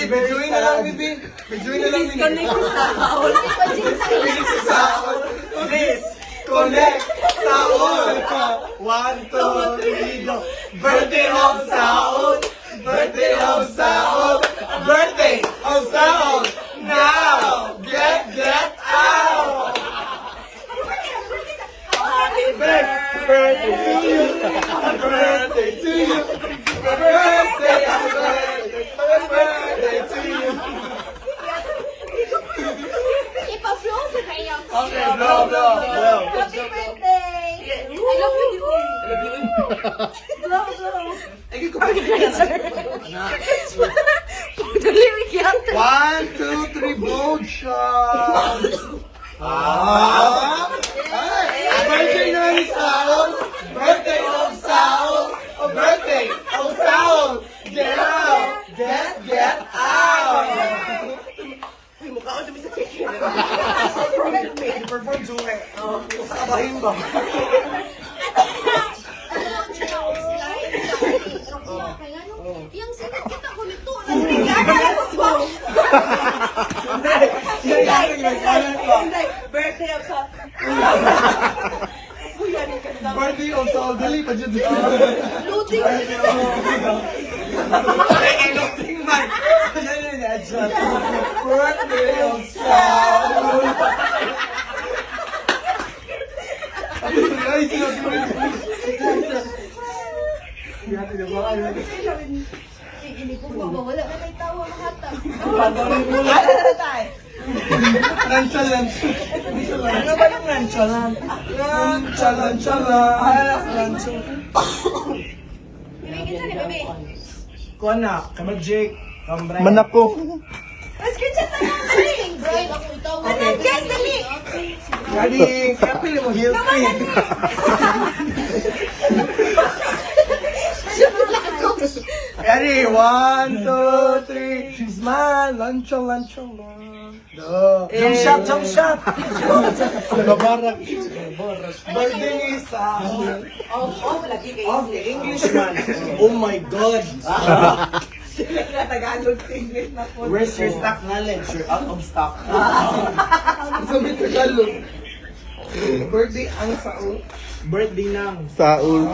Medyoin na lang, Bibi. Medyoin na lang, Bibi. Please, connect Saul. 1, 2, 3, go. Birthday of Saul. Birthday of Saul. Birthday of Saul. Now, get out. Happy birthday to you. Happy birthday to you. Happy birthday, happy birthday, happy birthday to you. Ipa-blow sa kanya. Okay, blow, blow, blow. Happy birthday! I love you, Diboy. Blow, blow. Pagdaliwig yan. 1, 2, 3, blow shot. Birthday na ni Saul. Birthday of Saul. A birthday of Saul. Get out. Get out. Uy, mukha ko dumi sa chicken. Perform suwe. Sa kabahin ba? Yang sikat kita ko nito. Birthday of sa... Birthday of Saul. Dali pa dyan. Looting. Looting man. Birthday of Saul. Ay, Ini ko wala na may tawa mahatag. Nonchalant. Ano ba yung nonchalant? Nonchalant. Ibigin sa ni bebe. Kuha na, kamag-Jake. Kambre. Manako. Screenshot na lang kami. Brian, ako itawa. Guys, dali. Gadi, kaya pili mo heels eh. Gadi, 1, 2, 3. Smile, luncho. Jump shot. Nabarak. Birthday ni Saul. Lagi kayo. Of the Englishman. Oh my God. Tagalog, English na po. Where's your stock knowledge? You're out of stock. Sabi Tagalog. Birthday ang Saul. Birthday ng Saul.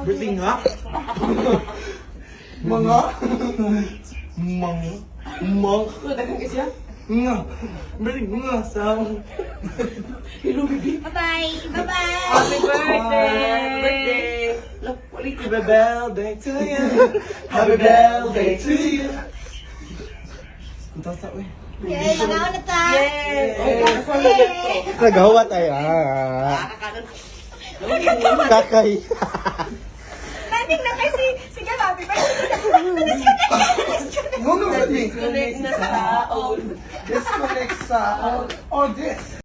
birthday nga. Mga. Dagang kasi yan. Nga. Birthday nga Saul. Bye-bye. Bye-bye. Happy birthday. Happy birthday to you. Happy birthday to you. Kunta sa uy. Yay, nangaon na ta. Nagawa tayo. Kakay. Naning na kasi. Sige, happy birthday. Ano sa Disconnect na sa all. Disconnect sa all. Oh, this.